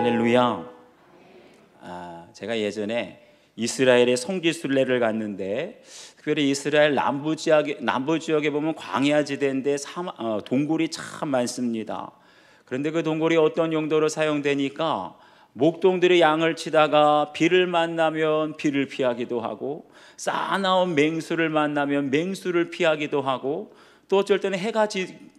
할렐루야. 제가 예전에 이스라엘의 성지순례를 갔는데, 특별히 이스라엘 남부 지역에 보면 광야 지대인데 동굴이 참 많습니다. 그런데 그 동굴이 어떤 용도로 사용되니까 목동들이 양을 치다가 비를 만나면 비를 피하기도 하고, 쌓아나온 맹수를 만나면 맹수를 피하기도 하고, 또 어쩔 때는 해가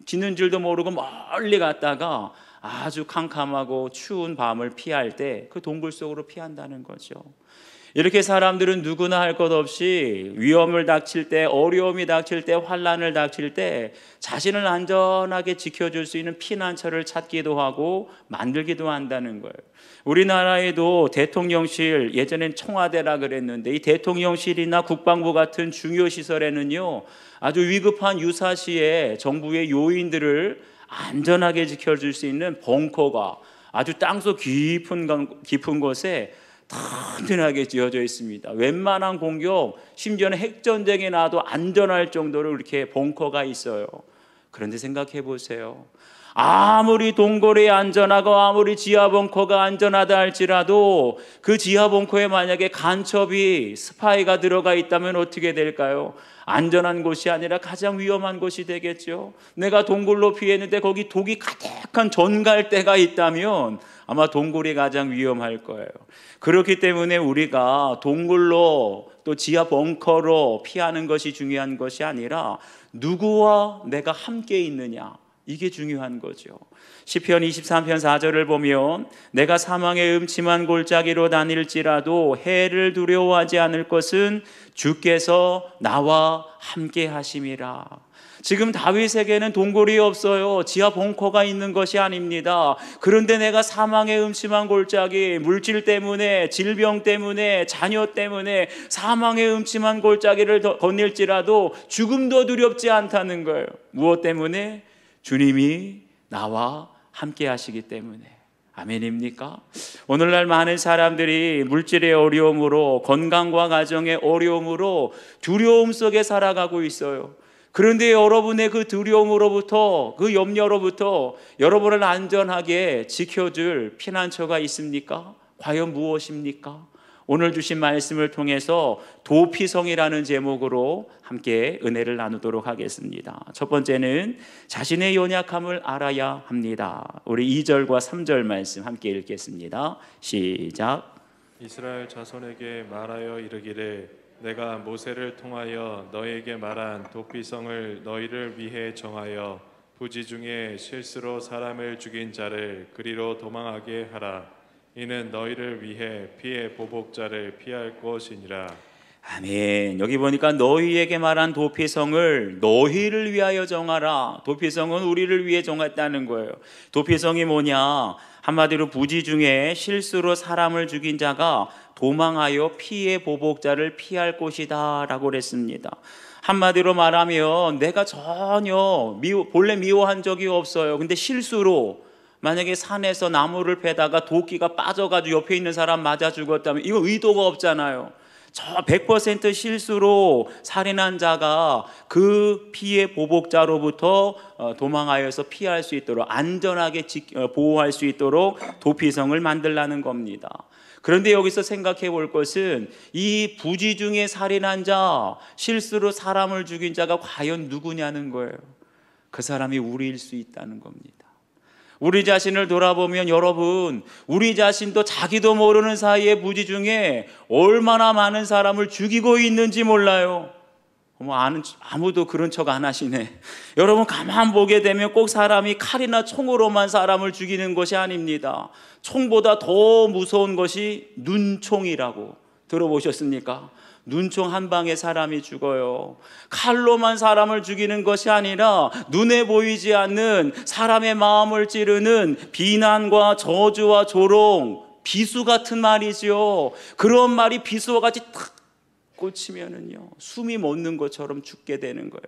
지는 줄도 모르고 멀리 갔다가 아주 캄캄하고 추운 밤을 피할 때 그 동굴 속으로 피한다는 거죠. 이렇게 사람들은 누구나 할 것 없이 위험을 닥칠 때, 어려움이 닥칠 때, 환난을 닥칠 때 자신을 안전하게 지켜줄 수 있는 피난처를 찾기도 하고 만들기도 한다는 거예요. 우리나라에도 대통령실, 예전엔 청와대라 그랬는데, 이 대통령실이나 국방부 같은 중요 시설에는요, 아주 위급한 유사시에 정부의 요인들을 안전하게 지켜줄 수 있는 벙커가 아주 땅속 깊은 곳에 튼튼하게 지어져 있습니다. 웬만한 공격, 심지어는 핵전쟁이 나도 안전할 정도로 이렇게 벙커가 있어요. 그런데 생각해 보세요. 아무리 동굴이 안전하고 아무리 지하 벙커가 안전하다 할지라도 그 지하 벙커에 만약에 간첩이, 스파이가 들어가 있다면 어떻게 될까요? 안전한 곳이 아니라 가장 위험한 곳이 되겠죠. 내가 동굴로 피했는데 거기 독이 가득한 전갈대가 있다면 아마 동굴이 가장 위험할 거예요. 그렇기 때문에 우리가 동굴로 또 지하 벙커로 피하는 것이 중요한 것이 아니라 누구와 내가 함께 있느냐, 이게 중요한 거죠. 시편 23편 4절을 보면 내가 사망의 음침한 골짜기로 다닐지라도 해를 두려워하지 않을 것은 주께서 나와 함께 하심이라. 지금 다윗에게는 동굴이 없어요. 지하 벙커가 있는 것이 아닙니다. 그런데 내가 사망의 음침한 골짜기, 물질 때문에, 질병 때문에, 자녀 때문에 사망의 음침한 골짜기를 거닐지라도 죽음도 두렵지 않다는 거예요. 무엇 때문에? 주님이 나와 함께 하시기 때문에. 아멘입니까? 오늘날 많은 사람들이 물질의 어려움으로, 건강과 가정의 어려움으로 두려움 속에 살아가고 있어요. 그런데 여러분의 그 두려움으로부터, 그 염려로부터 여러분을 안전하게 지켜줄 피난처가 있습니까? 과연 무엇입니까? 오늘 주신 말씀을 통해서 도피성이라는 제목으로 함께 은혜를 나누도록 하겠습니다. 첫 번째는 자신의 연약함을 알아야 합니다. 우리 2절과 3절 말씀 함께 읽겠습니다. 시작. 이스라엘 자손에게 말하여 이르기를 내가 모세를 통하여 너에게 말한 도피성을 너희를 위해 정하여 부지 중에 실수로 사람을 죽인 자를 그리로 도망하게 하라. 이는 너희를 위해 피의 보복자를 피할 것이니라. 아멘. 여기 보니까 너희에게 말한 도피성을 너희를 위하여 정하라. 도피성은 우리를 위해 정했다는 거예요. 도피성이 뭐냐? 한마디로 부지 중에 실수로 사람을 죽인 자가 도망하여 피의 보복자를 피할 곳이다 라고 그랬습니다. 한마디로 말하면 내가 전혀 본래 미워한 적이 없어요. 근데 실수로 만약에 산에서 나무를 베다가 도끼가 빠져가지고 옆에 있는 사람 맞아 죽었다면 이거 의도가 없잖아요. 저 100% 실수로 살인한 자가 그 피의 보복자로부터 도망하여서 피할 수 있도록 안전하게 보호할 수 있도록 도피성을 만들라는 겁니다. 그런데 여기서 생각해 볼 것은 이 부지 중에 살인한 자, 실수로 사람을 죽인 자가 과연 누구냐는 거예요. 그 사람이 우리일 수 있다는 겁니다. 우리 자신을 돌아보면 여러분, 우리 자신도 자기도 모르는 사이에 부지 중에 얼마나 많은 사람을 죽이고 있는지 몰라요. 아무도 그런 척 안 하시네. 여러분 가만 보게 되면 꼭 사람이 칼이나 총으로만 사람을 죽이는 것이 아닙니다. 총보다 더 무서운 것이 눈총이라고 들어보셨습니까? 눈총 한 방에 사람이 죽어요. 칼로만 사람을 죽이는 것이 아니라 눈에 보이지 않는 사람의 마음을 찌르는 비난과 저주와 조롱, 비수 같은 말이죠. 그런 말이 비수와 같이 탁 꽂히면은요, 숨이 멎는 것처럼 죽게 되는 거예요.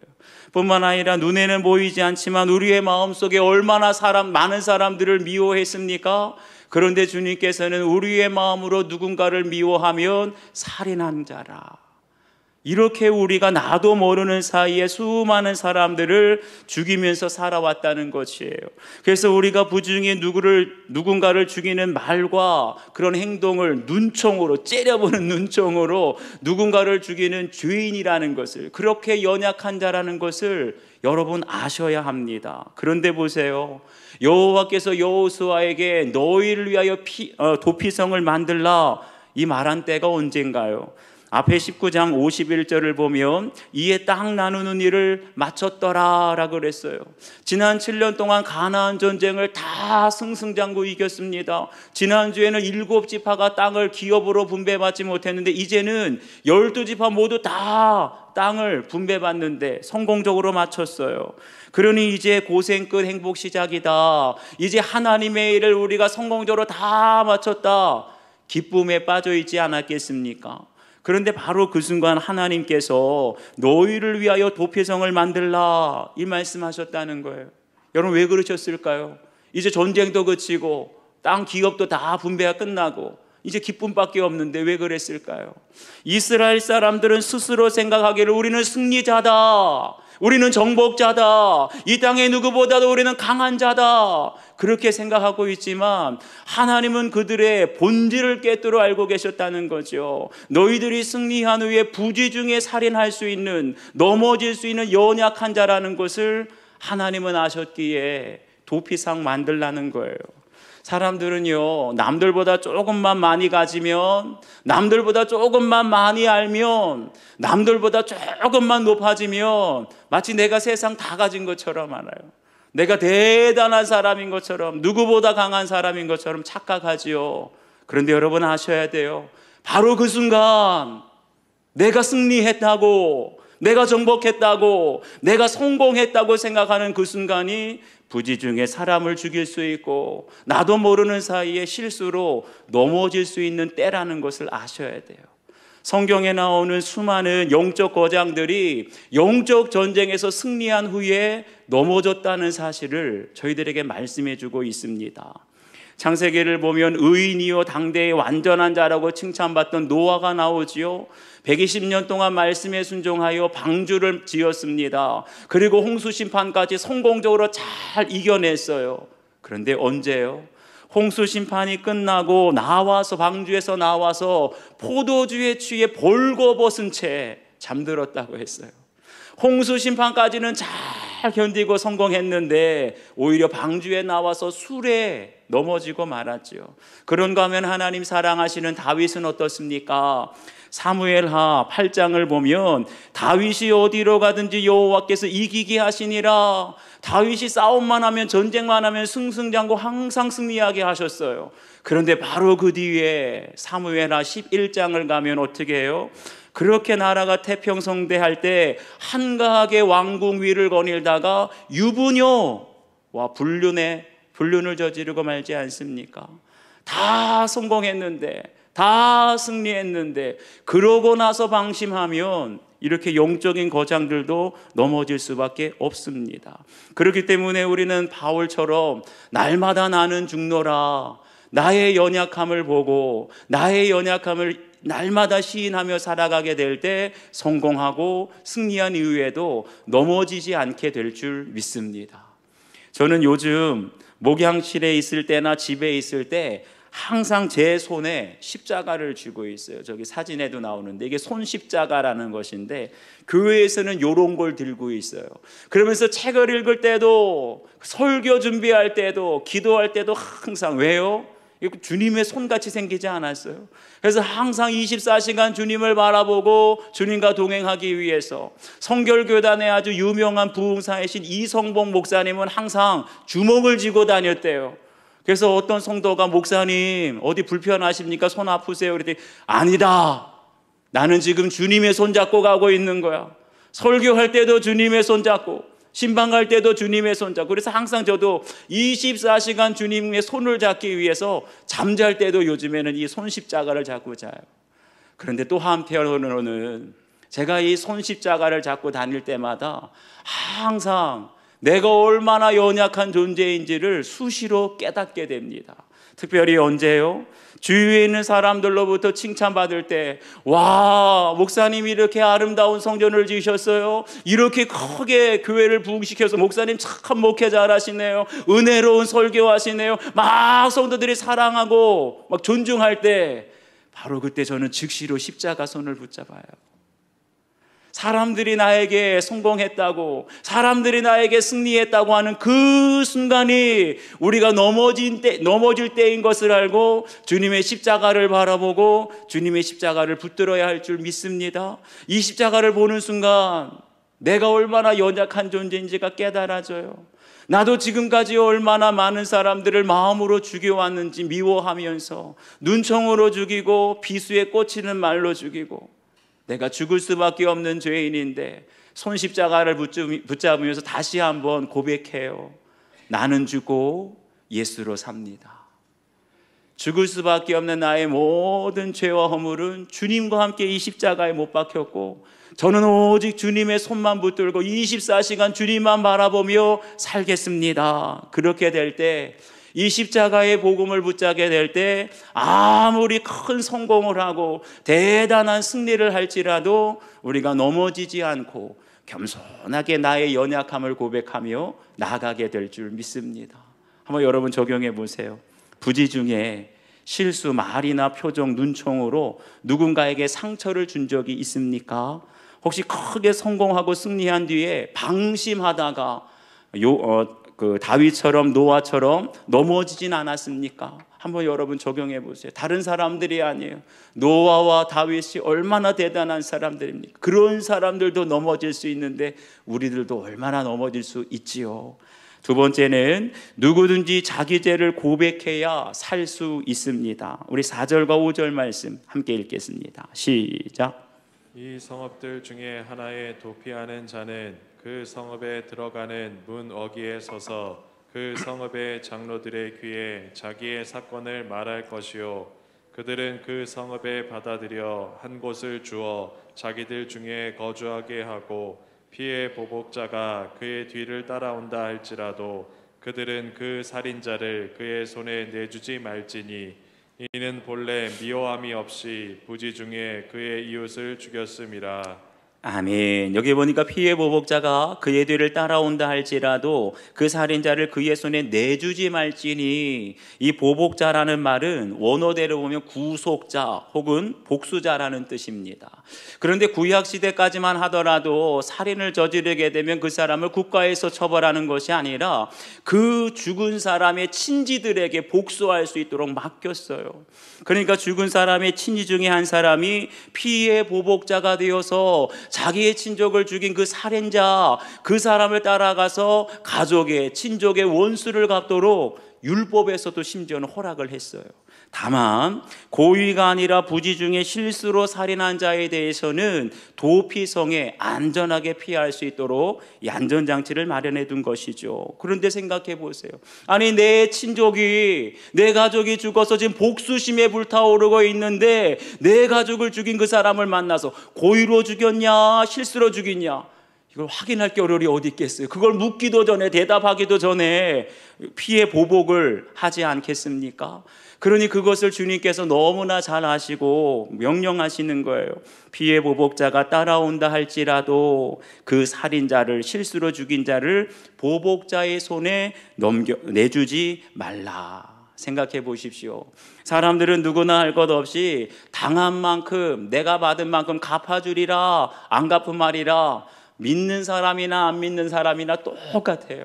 뿐만 아니라 눈에는 보이지 않지만 우리의 마음속에 얼마나 많은 사람들을 미워했습니까? 그런데 주님께서는 우리의 마음으로 누군가를 미워하면 살인한 자라, 이렇게 우리가 나도 모르는 사이에 수많은 사람들을 죽이면서 살아왔다는 것이에요. 그래서 우리가 부지중에 누군가를 죽이는 말과 그런 행동을 눈총으로, 째려보는 눈총으로 누군가를 죽이는 죄인이라는 것을, 그렇게 연약한 자라는 것을 여러분 아셔야 합니다. 그런데 보세요. 여호와께서 여호수아에게 너희를 위하여 도피성을 만들라 이 말한 때가 언젠가요? 앞에 19장 51절을 보면 이에 땅 나누는 일을 마쳤더라 라고 그랬어요. 지난 7년 동안 가나안 전쟁을 다 승승장구 이겼습니다. 지난주에는 7지파가 땅을 기업으로 분배받지 못했는데 이제는 12지파 모두 다 땅을 분배받는데 성공적으로 마쳤어요. 그러니 이제 고생 끝 행복 시작이다. 이제 하나님의 일을 우리가 성공적으로 다 마쳤다. 기쁨에 빠져 있지 않았겠습니까? 그런데 바로 그 순간 하나님께서 너희를 위하여 도피성을 만들라 이 말씀하셨다는 거예요. 여러분 왜 그러셨을까요? 이제 전쟁도 그치고 땅 기업도 다 분배가 끝나고 이제 기쁨밖에 없는데 왜 그랬을까요? 이스라엘 사람들은 스스로 생각하기를 우리는 승리자다, 우리는 정복자다, 이 땅의 누구보다도 우리는 강한 자다, 그렇게 생각하고 있지만 하나님은 그들의 본질을 꿰뚫어 알고 계셨다는 거죠. 너희들이 승리한 후에 부지중에 살인할 수 있는, 넘어질 수 있는 연약한 자라는 것을 하나님은 아셨기에 도피상 만들라는 거예요. 사람들은요, 남들보다 조금만 많이 가지면, 남들보다 조금만 많이 알면, 남들보다 조금만 높아지면 마치 내가 세상 다 가진 것처럼 알아요. 내가 대단한 사람인 것처럼, 누구보다 강한 사람인 것처럼 착각하지요. 그런데 여러분 아셔야 돼요. 바로 그 순간 내가 승리했다고, 내가 정복했다고, 내가 성공했다고 생각하는 그 순간이 부지중에 사람을 죽일 수 있고 나도 모르는 사이에 실수로 넘어질 수 있는 때라는 것을 아셔야 돼요. 성경에 나오는 수많은 영적 거장들이 영적 전쟁에서 승리한 후에 넘어졌다는 사실을 저희들에게 말씀해 주고 있습니다. 창세기를 보면 의인이요 당대의 완전한 자라고 칭찬받던 노아가 나오지요. 120년 동안 말씀에 순종하여 방주를 지었습니다. 그리고 홍수 심판까지 성공적으로 잘 이겨냈어요. 그런데 언제요? 홍수 심판이 끝나고 나와서, 방주에서 나와서 포도주에 취해 벌거벗은 채 잠들었다고 했어요. 홍수 심판까지는 잘 견디고 성공했는데 오히려 방주에 나와서 술에 넘어지고 말았죠. 그런가 하면 하나님 사랑하시는 다윗은 어떻습니까? 사무엘하 8장을 보면 다윗이 어디로 가든지 여호와께서 이기게 하시니라. 다윗이 싸움만 하면, 전쟁만 하면 승승장구 항상 승리하게 하셨어요. 그런데 바로 그 뒤에 사무엘하 11장을 가면 어떻게 해요? 그렇게 나라가 태평성대할 때 한가하게 왕궁 위를 거닐다가 유부녀와 불륜을 저지르고 말지 않습니까? 다 성공했는데, 다 승리했는데, 그러고 나서 방심하면 이렇게 영적인 거장들도 넘어질 수밖에 없습니다. 그렇기 때문에 우리는 바울처럼 날마다 나는 죽노라, 나의 연약함을 보고 나의 연약함을 날마다 시인하며 살아가게 될 때 성공하고 승리한 이후에도 넘어지지 않게 될 줄 믿습니다. 저는 요즘 목양실에 있을 때나 집에 있을 때 항상 제 손에 십자가를 쥐고 있어요. 저기 사진에도 나오는데 이게 손십자가라는 것인데 교회에서는 이런 걸 들고 있어요. 그러면서 책을 읽을 때도, 설교 준비할 때도, 기도할 때도 항상, 왜요? 주님의 손같이 생기지 않았어요? 그래서 항상 24시간 주님을 바라보고 주님과 동행하기 위해서, 성결교단의 아주 유명한 부흥사이신 이성복 목사님은 항상 주먹을 쥐고 다녔대요. 그래서 어떤 성도가 목사님 어디 불편하십니까? 손 아프세요? 그랬더니 아니다, 나는 지금 주님의 손 잡고 가고 있는 거야. 설교할 때도 주님의 손 잡고, 신방 갈 때도 주님의 손 잡고. 그래서 항상 저도 24시간 주님의 손을 잡기 위해서 잠잘 때도 요즘에는 이 손십자가를 잡고 자요. 그런데 또 한편으로는 제가 이 손십자가를 잡고 다닐 때마다 항상 내가 얼마나 연약한 존재인지를 수시로 깨닫게 됩니다. 특별히 언제요? 주위에 있는 사람들로부터 칭찬받을 때, 와, 목사님이 이렇게 아름다운 성전을 지으셨어요. 이렇게 크게 교회를 부흥시켜서 목사님 참 목회 잘하시네요. 은혜로운 설교하시네요. 막 성도들이 사랑하고 막 존중할 때, 바로 그때 저는 즉시로 십자가 손을 붙잡아요. 사람들이 나에게 성공했다고, 사람들이 나에게 승리했다고 하는 그 순간이 우리가 넘어질 때인 것을 알고 주님의 십자가를 바라보고 주님의 십자가를 붙들어야 할 줄 믿습니다. 이 십자가를 보는 순간 내가 얼마나 연약한 존재인지가 깨달아져요. 나도 지금까지 얼마나 많은 사람들을 마음으로 죽여왔는지 미워하면서 눈총으로 죽이고 비수에 꽂히는 말로 죽이고, 내가 죽을 수밖에 없는 죄인인데 손십자가를 붙잡으면서 다시 한번 고백해요. 나는 죽고 예수로 삽니다. 죽을 수밖에 없는 나의 모든 죄와 허물은 주님과 함께 이 십자가에 못 박혔고, 저는 오직 주님의 손만 붙들고 24시간 주님만 바라보며 살겠습니다. 그렇게 될 때, 이 십자가의 복음을 붙잡게 될 때 아무리 큰 성공을 하고 대단한 승리를 할지라도 우리가 넘어지지 않고 겸손하게 나의 연약함을 고백하며 나아가게 될 줄 믿습니다. 한번 여러분 적용해 보세요. 부지 중에 실수, 말이나 표정, 눈총으로 누군가에게 상처를 준 적이 있습니까? 혹시 크게 성공하고 승리한 뒤에 방심하다가 다윗처럼 노아처럼 넘어지진 않았습니까? 한번 여러분 적용해 보세요. 다른 사람들이 아니에요. 노아와 다윗이 얼마나 대단한 사람들입니까? 그런 사람들도 넘어질 수 있는데 우리들도 얼마나 넘어질 수 있지요. 두 번째는 누구든지 자기 죄를 고백해야 살 수 있습니다. 우리 4절과 5절 말씀 함께 읽겠습니다. 시작. 이 성읍들 중에 하나에 도피하는 자는 그 성읍에 들어가는 문 어귀에 서서 그 성읍의 장로들의 귀에 자기의 사건을 말할 것이요, 그들은 그 성읍에 받아들여 한 곳을 주어 자기들 중에 거주하게 하고, 피해 보복자가 그의 뒤를 따라온다 할지라도 그들은 그 살인자를 그의 손에 내주지 말지니, 이는 본래 미워함이 없이 부지 중에 그의 이웃을 죽였음이라. 아멘. 여기 보니까 피해 보복자가 그의 뒤를 따라온다 할지라도 그 살인자를 그의 손에 내주지 말지니, 이 보복자라는 말은 원어대로 보면 구속자 혹은 복수자라는 뜻입니다. 그런데 구약시대까지만 하더라도 살인을 저지르게 되면 그 사람을 국가에서 처벌하는 것이 아니라 그 죽은 사람의 친지들에게 복수할 수 있도록 맡겼어요. 그러니까 죽은 사람의 친지 중에 한 사람이 피해 보복자가 되어서 자기의 친족을 죽인 그 살인자, 그 사람을 따라가서 가족의, 친족의 원수를 갚도록 율법에서도 심지어는 허락을 했어요. 다만 고의가 아니라 부지 중에 실수로 살인한 자에 대해서는 도피성에 안전하게 피할 수 있도록 이 안전장치를 마련해 둔 것이죠. 그런데 생각해 보세요. 아니, 내 친족이, 내 가족이 죽어서 지금 복수심에 불타오르고 있는데 내 가족을 죽인 그 사람을 만나서 고의로 죽였냐 실수로 죽였냐, 이걸 확인할 겨를이 어디 있겠어요. 그걸 묻기도 전에, 대답하기도 전에 피해 보복을 하지 않겠습니까? 그러니 그것을 주님께서 너무나 잘 아시고 명령하시는 거예요. 피해 보복자가 따라온다 할지라도 그 살인자를, 실수로 죽인 자를 보복자의 손에 내주지 말라. 생각해 보십시오. 사람들은 누구나 할 것 없이 당한 만큼, 내가 받은 만큼 갚아주리라, 안 갚은 말이라, 믿는 사람이나 안 믿는 사람이나 똑같아요.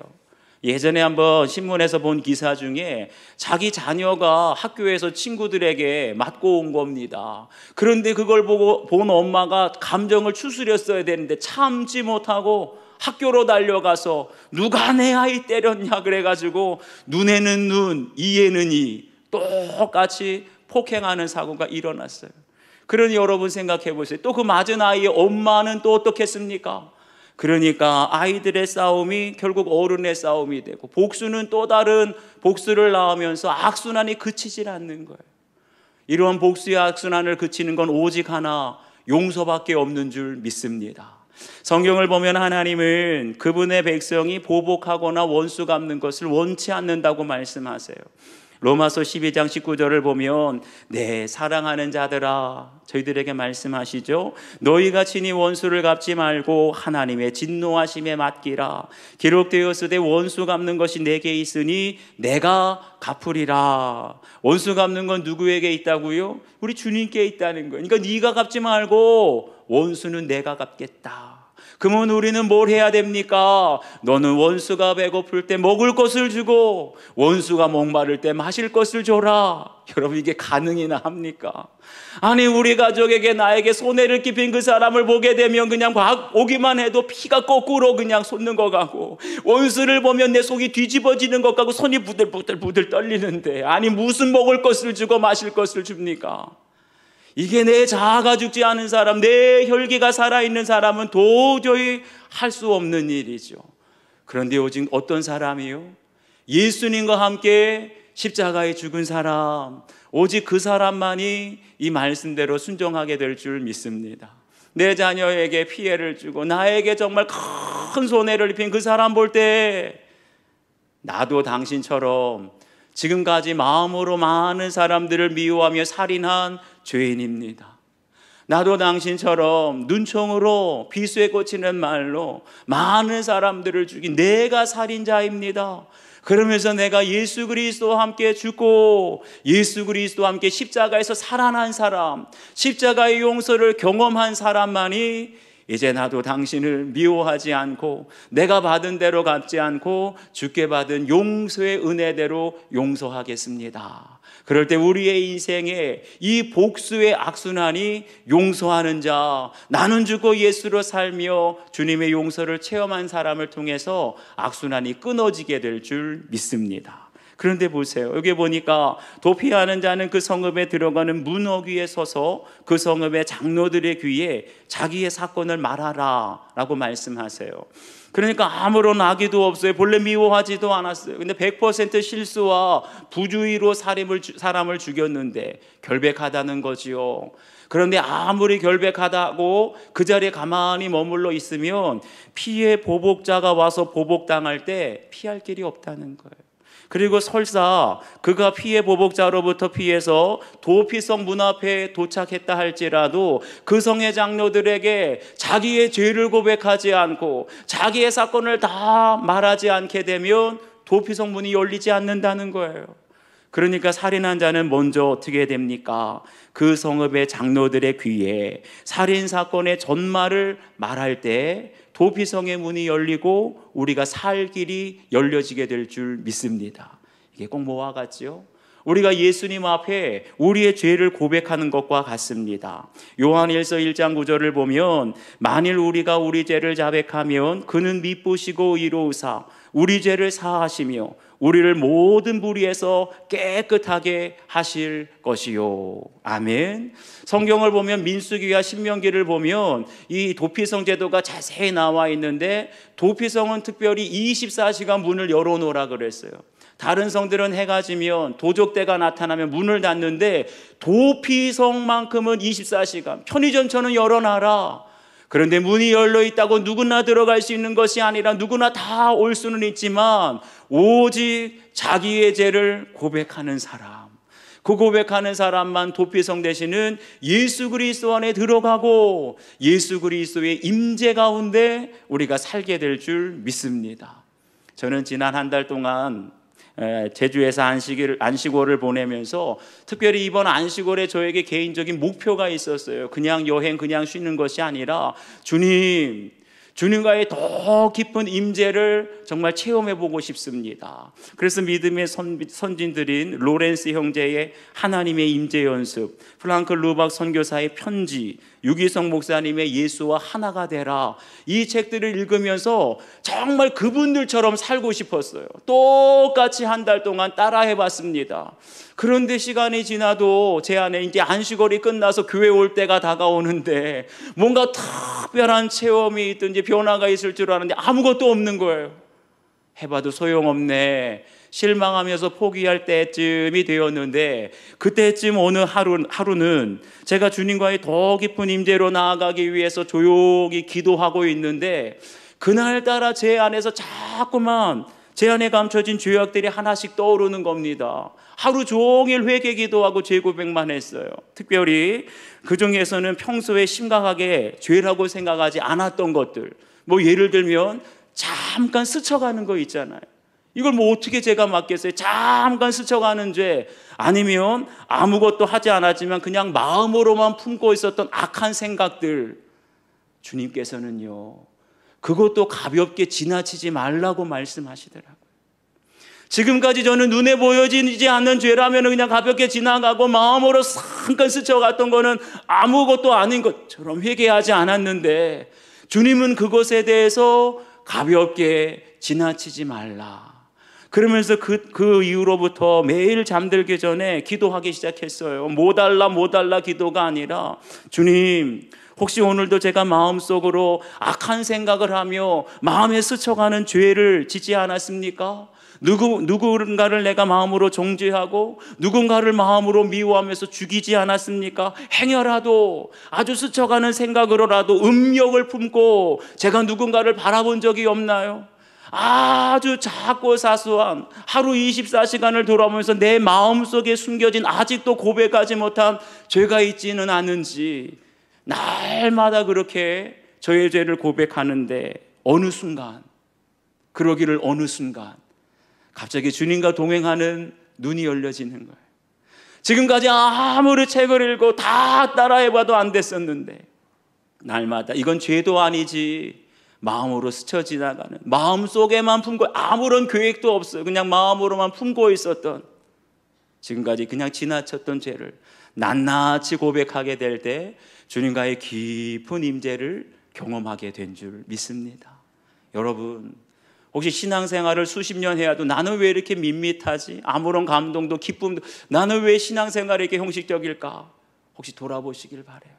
예전에 한번 신문에서 본 기사 중에 자기 자녀가 학교에서 친구들에게 맞고 온 겁니다. 그런데 그걸 보고 본 엄마가 감정을 추스렸어야 되는데 참지 못하고 학교로 달려가서 누가 내 아이 때렸냐 그래가지고 눈에는 눈, 이에는 이, 똑같이 폭행하는 사고가 일어났어요. 그러니 여러분 생각해 보세요. 또 그 맞은 아이의 엄마는 또 어떻겠습니까? 그러니까 아이들의 싸움이 결국 어른의 싸움이 되고, 복수는 또 다른 복수를 낳으면서 악순환이 그치질 않는 거예요. 이러한 복수의 악순환을 그치는 건 오직 하나, 용서밖에 없는 줄 믿습니다. 성경을 보면 하나님은 그분의 백성이 보복하거나 원수 갚는 것을 원치 않는다고 말씀하세요. 로마서 12장 19절을 보면 내 사랑하는 자들아, 저희들에게 말씀하시죠. 너희가 친히 원수를 갚지 말고 하나님의 진노하심에 맡기라. 기록되었으되 원수 갚는 것이 내게 있으니 내가 갚으리라. 원수 갚는 건 누구에게 있다고요? 우리 주님께 있다는 거예요. 그러니까 네가 갚지 말고 원수는 내가 갚겠다. 그러면 우리는 뭘 해야 됩니까? 너는 원수가 배고플 때 먹을 것을 주고 원수가 목마를 때 마실 것을 줘라. 여러분, 이게 가능이나 합니까? 아니, 우리 가족에게 나에게 손해를 끼친 그 사람을 보게 되면 그냥 오기만 해도 피가 거꾸로 그냥 솟는 것 같고, 원수를 보면 내 속이 뒤집어지는 것 같고 손이 부들부들 떨리는데, 아니 무슨 먹을 것을 주고 마실 것을 줍니까? 이게 내 자아가 죽지 않은 사람, 내 혈기가 살아있는 사람은 도저히 할 수 없는 일이죠. 그런데 오직 어떤 사람이요? 예수님과 함께 십자가에 죽은 사람, 오직 그 사람만이 이 말씀대로 순종하게 될 줄 믿습니다. 내 자녀에게 피해를 주고 나에게 정말 큰 손해를 입힌 그 사람 볼 때, 나도 당신처럼 지금까지 마음으로 많은 사람들을 미워하며 살인한 죄인입니다. 나도 당신처럼 눈총으로 비수에 꽂히는 말로 많은 사람들을 죽인 내가 살인자입니다. 그러면서 내가 예수 그리스도와 함께 죽고 예수 그리스도와 함께 십자가에서 살아난 사람, 십자가의 용서를 경험한 사람만이 이제 나도 당신을 미워하지 않고 내가 받은 대로 갚지 않고 주께 받은 용서의 은혜대로 용서하겠습니다. 그럴 때 우리의 인생에 이 복수의 악순환이 용서하는 자, 나는 죽고 예수로 살며 주님의 용서를 체험한 사람을 통해서 악순환이 끊어지게 될 줄 믿습니다. 그런데 보세요. 여기 보니까 도피하는 자는 그 성읍에 들어가는 문어귀에 서서 그 성읍의 장로들의 귀에 자기의 사건을 말하라 라고 말씀하세요. 그러니까 아무런 악의도 없어요. 본래 미워하지도 않았어요. 근데 100% 실수와 부주의로 사람을 죽였는데 결백하다는 거지요. 그런데 아무리 결백하다고 그 자리에 가만히 머물러 있으면 피해 보복자가 와서 보복당할 때 피할 길이 없다는 거예요. 그리고 설사 그가 피해 보복자로부터 피해서 도피성 문 앞에 도착했다 할지라도 그 성의 장로들에게 자기의 죄를 고백하지 않고 자기의 사건을 다 말하지 않게 되면 도피성 문이 열리지 않는다는 거예요. 그러니까 살인한 자는 먼저 어떻게 됩니까? 그 성읍의 장로들의 귀에 살인사건의 전말을 말할 때 도피성의 문이 열리고 우리가 살 길이 열려지게 될 줄 믿습니다. 이게 꼭 뭐와 같지요? 우리가 예수님 앞에 우리의 죄를 고백하는 것과 같습니다. 요한일서 1장 9절을 보면 만일 우리가 우리 죄를 자백하면 그는 미쁘시고 의로우사 우리 죄를 사하시며 우리를 모든 불의에서 깨끗하게 하실 것이요. 아멘. 성경을 보면 민수기와 신명기를 보면 이 도피성 제도가 자세히 나와 있는데 도피성은 특별히 24시간 문을 열어놓으라 그랬어요. 다른 성들은 해가 지면 도적대가 나타나면 문을 닫는데 도피성만큼은 24시간, 편의점처럼 열어놔라. 그런데 문이 열려 있다고 누구나 들어갈 수 있는 것이 아니라 누구나 다 올 수는 있지만 오직 자기의 죄를 고백하는 사람, 그 고백하는 사람만 도피성 되시는 예수 그리스도 안에 들어가고 예수 그리스도의 임재 가운데 우리가 살게 될 줄 믿습니다. 저는 지난 한 달 동안 제주에서 안식월을 보내면서 특별히 이번 안식월에 저에게 개인적인 목표가 있었어요. 그냥 여행, 그냥 쉬는 것이 아니라 주님과의 더 깊은 임재를 정말 체험해보고 싶습니다. 그래서 믿음의 선진들인 로렌스 형제의 하나님의 임재 연습, 프랑크 루박 선교사의 편지, 유기성 목사님의 예수와 하나가 되라, 이 책들을 읽으면서 정말 그분들처럼 살고 싶었어요. 똑같이 한 달 동안 따라해봤습니다. 그런데 시간이 지나도 제 안에 이제 안식월이 끝나서 교회 올 때가 다가오는데 뭔가 특별한 체험이 있든지 변화가 있을 줄 알았는데 아무것도 없는 거예요. 해봐도 소용없네, 실망하면서 포기할 때쯤이 되었는데 그때쯤 어느 하루는 제가 주님과의 더 깊은 임재로 나아가기 위해서 조용히 기도하고 있는데 그날따라 제 안에서 자꾸만 제 안에 감춰진 죄악들이 하나씩 떠오르는 겁니다. 하루 종일 회개 기도하고 죄 고백만 했어요. 특별히 그 중에서는 평소에 심각하게 죄라고 생각하지 않았던 것들, 뭐 예를 들면 잠깐 스쳐가는 거 있잖아요. 이걸 뭐 어떻게 제가 맡겠어요? 잠깐 스쳐가는 죄, 아니면 아무것도 하지 않았지만 그냥 마음으로만 품고 있었던 악한 생각들, 주님께서는요, 그것도 가볍게 지나치지 말라고 말씀하시더라고요. 지금까지 저는 눈에 보여지지 않는 죄라면 그냥 가볍게 지나가고 마음으로 잠깐 스쳐갔던 거는 아무것도 아닌 것처럼 회개하지 않았는데, 주님은 그것에 대해서 가볍게 지나치지 말라. 그러면서 그 이후로부터 매일 잠들기 전에 기도하기 시작했어요. 뭐 달라 기도가 아니라, 주님, 혹시 오늘도 제가 마음속으로 악한 생각을 하며 마음에 스쳐가는 죄를 짓지 않았습니까? 누군가를 내가 마음으로 정죄하고 누군가를 마음으로 미워하면서 죽이지 않았습니까? 행여라도 아주 스쳐가는 생각으로라도 음욕을 품고 제가 누군가를 바라본 적이 없나요? 아주 작고 사소한 하루 24시간을 돌아보면서 내 마음속에 숨겨진 아직도 고백하지 못한 죄가 있지는 않은지, 날마다 그렇게 저의 죄를 고백하는데 어느 순간 갑자기 주님과 동행하는 눈이 열려지는 거예요. 지금까지 아무리 책을 읽고 다 따라해봐도 안 됐었는데, 날마다 이건 죄도 아니지, 마음으로 스쳐 지나가는, 마음속에만 품고 아무런 계획도 없어요. 그냥 마음으로만 품고 있었던, 지금까지 그냥 지나쳤던 죄를 낱낱이 고백하게 될 때 주님과의 깊은 임재를 경험하게 된 줄 믿습니다. 여러분, 혹시 신앙생활을 수십 년 해야도 나는 왜 이렇게 밋밋하지? 아무런 감동도 기쁨도, 나는 왜 신앙생활이 이렇게 형식적일까? 혹시 돌아보시길 바라요.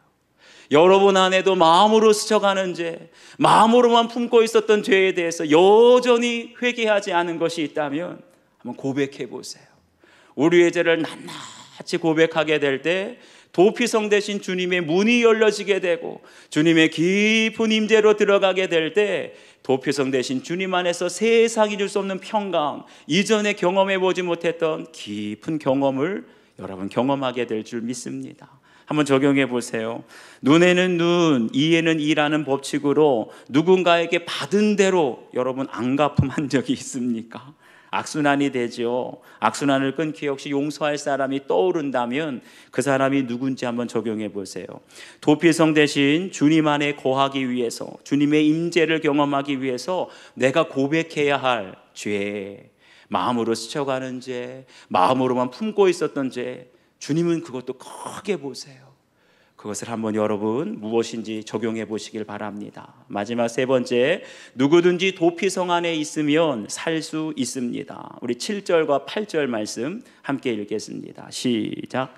여러분 안에도 마음으로 스쳐가는 죄, 마음으로만 품고 있었던 죄에 대해서 여전히 회개하지 않은 것이 있다면 한번 고백해 보세요. 우리의 죄를 낱낱이 고백하게 될 때 도피성 되신 주님의 문이 열려지게 되고, 주님의 깊은 임재로 들어가게 될 때 도피성 되신 주님 안에서 세상이 줄 수 없는 평강, 이전에 경험해 보지 못했던 깊은 경험을 여러분 경험하게 될 줄 믿습니다. 한번 적용해 보세요. 눈에는 눈, 이에는 이라는 법칙으로 누군가에게 받은 대로 여러분 안 갚음한 적이 있습니까? 악순환이 되죠. 악순환을 끊기 혹시 용서할 사람이 떠오른다면 그 사람이 누군지 한번 적용해 보세요. 도피성 대신 주님 안에 거하기 위해서, 주님의 임재를 경험하기 위해서 내가 고백해야 할 죄, 마음으로 스쳐가는 죄, 마음으로만 품고 있었던 죄, 주님은 그것도 크게 보세요. 그것을 한번 여러분 무엇인지 적용해 보시길 바랍니다. 마지막 세 번째, 누구든지 도피성 안에 있으면 살 수 있습니다. 우리 7절과 8절 말씀 함께 읽겠습니다. 시작.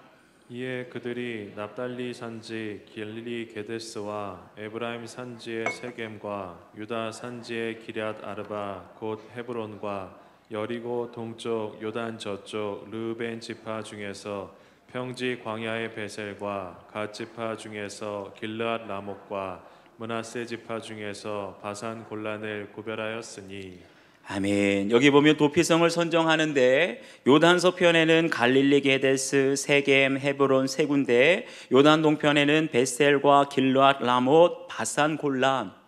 이에 그들이 납달리 산지 길리 게데스와 에브라임 산지의 세겜과 유다 산지의 기럇 아르바 곧 헤브론과 여리고 동쪽 요단 저쪽 르우벤 지파 중에서 평지 광야의 베셀과 갓 지파 중에서 길르앗 라못과 므낫세 지파 중에서 바산 골란을 구별하였으니. 아멘. 여기 보면 도피성을 선정하는데 요단 서편에는 갈릴리 게데스, 세겜, 헤브론 세 군데, 요단 동편에는 베셀과 길르앗 라못, 바산 골란.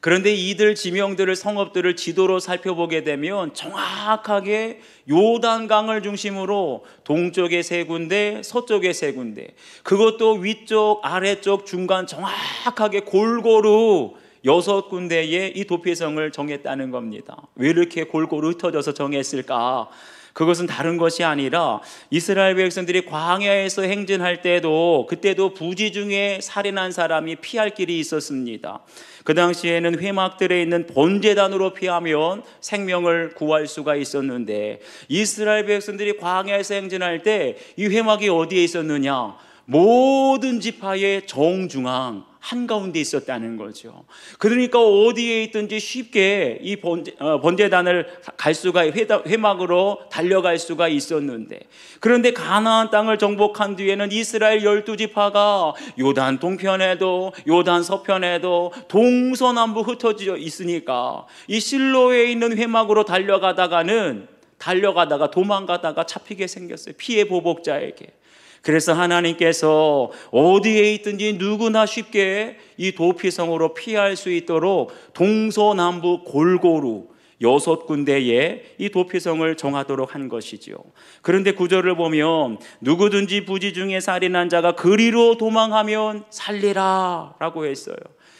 그런데 이들 지명들을, 성읍들을 지도로 살펴보게 되면 정확하게 요단강을 중심으로 동쪽에 세 군데, 서쪽에 세 군데, 그것도 위쪽, 아래쪽, 중간 정확하게 골고루 6군데의 이 도피성을 정했다는 겁니다. 왜 이렇게 골고루 흩어져서 정했을까? 그것은 다른 것이 아니라 이스라엘 백성들이 광야에서 행진할 때도, 그때도 부지 중에 살인한 사람이 피할 길이 있었습니다. 그 당시에는 회막들에 있는 번제단으로 피하면 생명을 구할 수가 있었는데, 이스라엘 백성들이 광야에서 행진할 때 이 회막이 어디에 있었느냐? 모든 지파의 정중앙 한가운데 있었다는 거죠. 그러니까 어디에 있든지 쉽게 이 번제단을 갈 수가, 회막으로 달려갈 수가 있었는데, 그런데 가나안 땅을 정복한 뒤에는 이스라엘 12지파가 요단 동편에도 요단 서편에도 동서남북 흩어져 있으니까 이 실로에 있는 회막으로 달려가다가 도망가다가 잡히게 생겼어요. 피해 보복자에게. 그래서 하나님께서 어디에 있든지 누구나 쉽게 이 도피성으로 피할 수 있도록 동서남북 골고루 6군데에 이 도피성을 정하도록 한 것이죠. 그런데 구절을 보면 누구든지 부지 중에 살인한 자가 그리로 도망하면 살리라 라고 했어요.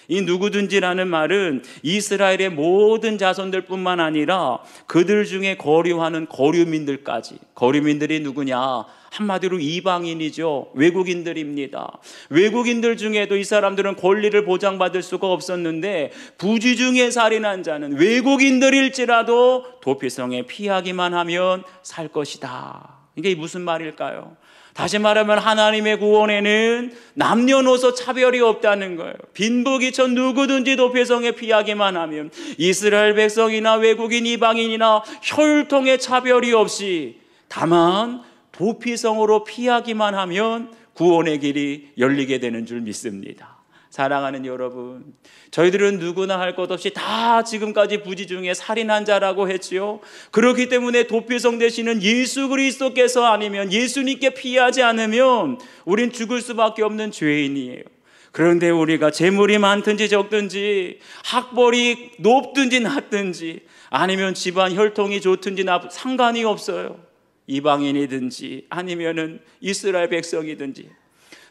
이 누구든지라는 말은 이스라엘의 모든 자손들뿐만 아니라 그들 중에 거류하는 거류민들까지. 거류민들이 누구냐? 한마디로 이방인이죠. 외국인들입니다. 외국인들 중에도 이 사람들은 권리를 보장받을 수가 없었는데 부지 중에 살인한 자는 외국인들일지라도 도피성에 피하기만 하면 살 것이다. 이게 무슨 말일까요? 다시 말하면 하나님의 구원에는 남녀노소 차별이 없다는 거예요. 빈부귀천 누구든지 도피성에 피하기만 하면, 이스라엘 백성이나 외국인 이방인이나 혈통의 차별이 없이 다만 도피성으로 피하기만 하면 구원의 길이 열리게 되는 줄 믿습니다. 사랑하는 여러분, 저희들은 누구나 할 것 없이 다 지금까지 부지 중에 살인한 자라고 했지요. 그렇기 때문에 도피성 되시는 예수 그리스도께서 아니면 예수님께 피하지 않으면 우린 죽을 수밖에 없는 죄인이에요. 그런데 우리가 재물이 많든지 적든지, 학벌이 높든지 낮든지, 아니면 집안 혈통이 좋든지 상관이 없어요. 이방인이든지 아니면은 이스라엘 백성이든지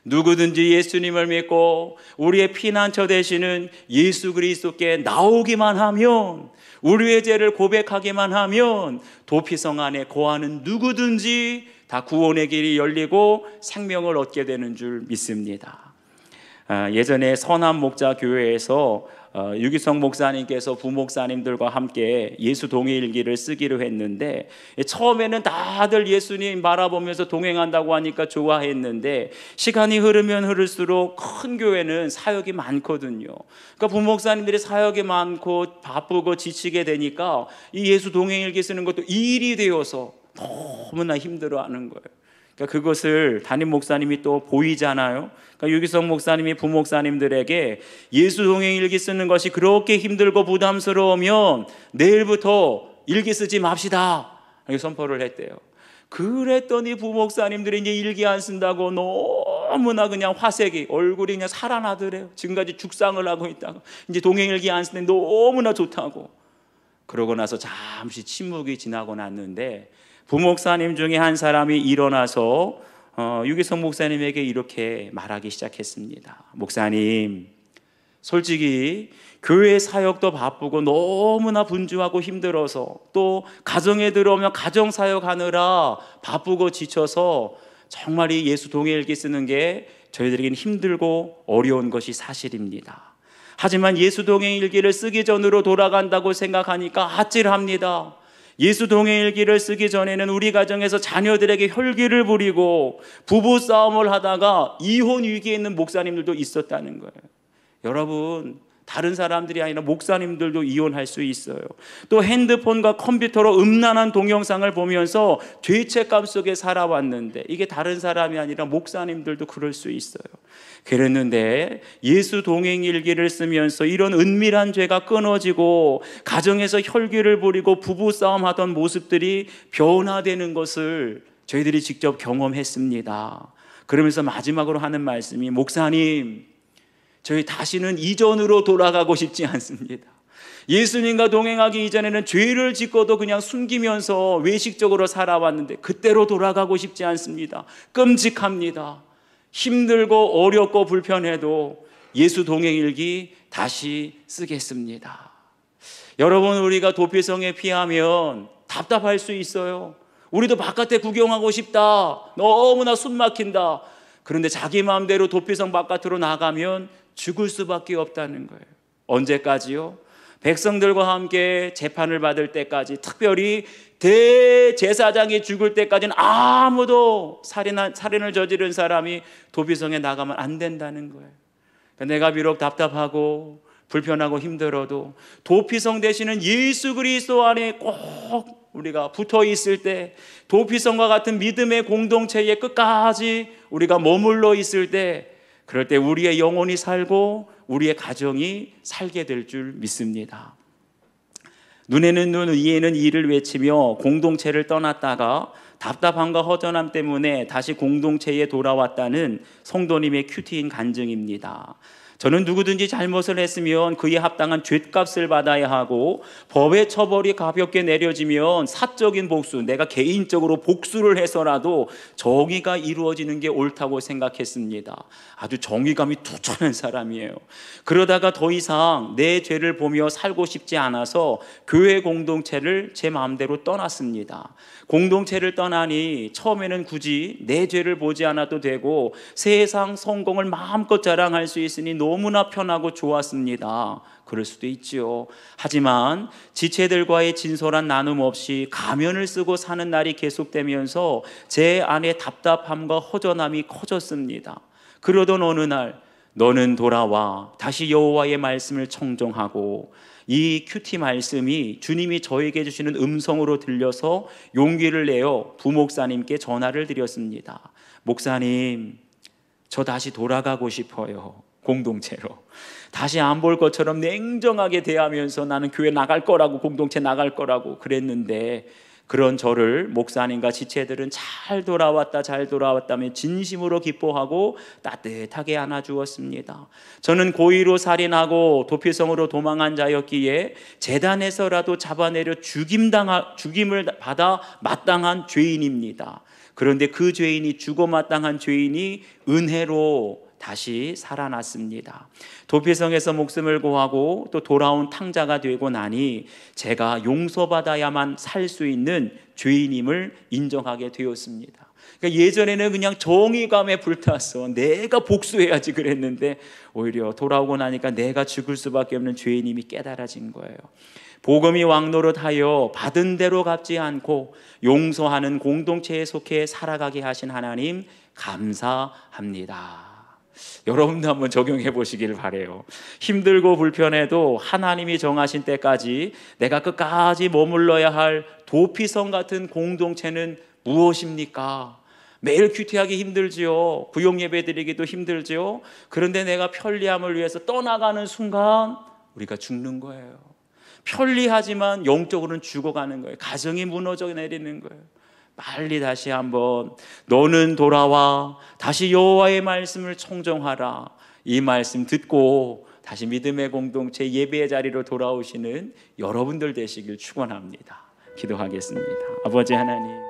누구든지 예수님을 믿고 우리의 피난처 되시는 예수 그리스도께 나오기만 하면, 우리의 죄를 고백하기만 하면 도피성 안에 거하는 누구든지 다 구원의 길이 열리고 생명을 얻게 되는 줄 믿습니다. 예전에 선한 목자 교회에서 유기성 목사님께서 부목사님들과 함께 예수 동행일기를 쓰기로 했는데, 처음에는 다들 예수님 바라보면서 동행한다고 하니까 좋아했는데 시간이 흐르면 흐를수록 큰 교회는 사역이 많거든요. 그러니까 부목사님들이 사역이 많고 바쁘고 지치게 되니까 이 예수 동행일기 쓰는 것도 일이 되어서 너무나 힘들어하는 거예요. 그러니까 그것을 담임 목사님이 또 보이잖아요. 그러니까 유기성 목사님이 부목사님들에게 예수 동행일기 쓰는 것이 그렇게 힘들고 부담스러우면 내일부터 일기 쓰지 맙시다, 이렇게 선포를 했대요. 그랬더니 부목사님들이 이제 일기 안 쓴다고 너무나 그냥 화색이, 얼굴이 그냥 살아나더래요. 지금까지 죽상을 하고 있다가 이제 동행일기 안 쓰는데 너무나 좋다고. 그러고 나서 잠시 침묵이 지나고 났는데 부목사님 중에 한 사람이 일어나서 유기성 목사님에게 이렇게 말하기 시작했습니다. 목사님, 솔직히 교회 사역도 바쁘고 너무나 분주하고 힘들어서, 또 가정에 들어오면 가정 사역하느라 바쁘고 지쳐서 정말 이 예수 동행일기 쓰는 게 저희들에게는 힘들고 어려운 것이 사실입니다. 하지만 예수 동행일기를 쓰기 전으로 돌아간다고 생각하니까 아찔합니다. 예수 동행일기를 쓰기 전에는 우리 가정에서 자녀들에게 혈기를 부리고 부부싸움을 하다가 이혼 위기에 있는 목사님들도 있었다는 거예요. 여러분, 다른 사람들이 아니라 목사님들도 이혼할 수 있어요. 또 핸드폰과 컴퓨터로 음란한 동영상을 보면서 죄책감 속에 살아왔는데, 이게 다른 사람이 아니라 목사님들도 그럴 수 있어요. 그랬는데 예수 동행일기를 쓰면서 이런 은밀한 죄가 끊어지고 가정에서 혈기를 부리고 부부싸움 하던 모습들이 변화되는 것을 저희들이 직접 경험했습니다. 그러면서 마지막으로 하는 말씀이, 목사님, 저희 다시는 이전으로 돌아가고 싶지 않습니다. 예수님과 동행하기 이전에는 죄를 짓고도 그냥 숨기면서 외식적으로 살아왔는데 그때로 돌아가고 싶지 않습니다. 끔찍합니다. 힘들고 어렵고 불편해도 예수 동행일기 다시 쓰겠습니다. 여러분, 우리가 도피성에 피하면 답답할 수 있어요. 우리도 바깥에 구경하고 싶다, 너무나 숨 막힌다. 그런데 자기 마음대로 도피성 바깥으로 나가면 죽을 수밖에 없다는 거예요. 언제까지요? 백성들과 함께 재판을 받을 때까지, 특별히 대제사장이 죽을 때까지는 아무도 살인을 저지른 사람이 도피성에 나가면 안 된다는 거예요. 내가 비록 답답하고 불편하고 힘들어도 도피성 되시는 예수 그리스도 안에 꼭 우리가 붙어 있을 때, 도피성과 같은 믿음의 공동체에 끝까지 우리가 머물러 있을 때, 그럴 때 우리의 영혼이 살고 우리의 가정이 살게 될 줄 믿습니다. 눈에는 눈, 이에는 이를 외치며 공동체를 떠났다가 답답함과 허전함 때문에 다시 공동체에 돌아왔다는 성도님의 큐티인 간증입니다. 저는 누구든지 잘못을 했으면 그에 합당한 죗값을 받아야 하고, 법의 처벌이 가볍게 내려지면 사적인 복수, 내가 개인적으로 복수를 해서라도 정의가 이루어지는 게 옳다고 생각했습니다. 아주 정의감이 투철한 사람이에요. 그러다가 더 이상 내 죄를 보며 살고 싶지 않아서 교회 공동체를 제 마음대로 떠났습니다. 공동체를 떠나니 처음에는 굳이 내 죄를 보지 않아도 되고 세상 성공을 마음껏 자랑할 수 있으니 너무나 편하고 좋았습니다. 그럴 수도 있죠. 하지만 지체들과의 진솔한 나눔 없이 가면을 쓰고 사는 날이 계속되면서 제 안에 답답함과 허전함이 커졌습니다. 그러던 어느 날, 너는 돌아와 다시 여호와의 말씀을 청종하고, 이 큐티 말씀이 주님이 저에게 주시는 음성으로 들려서 용기를 내어 부목사님께 전화를 드렸습니다. 목사님, 저 다시 돌아가고 싶어요. 공동체로 다시 안 볼 것처럼 냉정하게 대하면서 나는 교회 나갈 거라고, 공동체 나갈 거라고 그랬는데, 그런 저를 목사님과 지체들은 잘 돌아왔다며 진심으로 기뻐하고 따뜻하게 안아주었습니다. 저는 고의로 살인하고 도피성으로 도망한 자였기에 재단에서라도 잡아내려 죽임을 받아 마땅한 죄인입니다. 그런데 그 죄인이, 죽어 마땅한 죄인이 은혜로 다시 살아났습니다. 도피성에서 목숨을 구하고 또 돌아온 탕자가 되고 나니 제가 용서받아야만 살 수 있는 죄인임을 인정하게 되었습니다. 그러니까 예전에는 그냥 정의감에 불탔어. 내가 복수해야지 그랬는데, 오히려 돌아오고 나니까 내가 죽을 수밖에 없는 죄인임이 깨달아진 거예요. 복음이 왕노릇하여 받은 대로 갚지 않고 용서하는 공동체에 속해 살아가게 하신 하나님 감사합니다. 여러분도 한번 적용해 보시길 바래요. 힘들고 불편해도 하나님이 정하신 때까지 내가 끝까지 머물러야 할 도피성 같은 공동체는 무엇입니까? 매일 큐티하기 힘들지요. 구역 예배 드리기도 힘들지요. 그런데 내가 편리함을 위해서 떠나가는 순간 우리가 죽는 거예요. 편리하지만 영적으로는 죽어가는 거예요. 가정이 무너져 내리는 거예요. 빨리 다시 한번 너는 돌아와 다시 여호와의 말씀을 청종하라, 이 말씀 듣고 다시 믿음의 공동체 예배의 자리로 돌아오시는 여러분들 되시길 축원합니다. 기도하겠습니다. 아버지 하나님,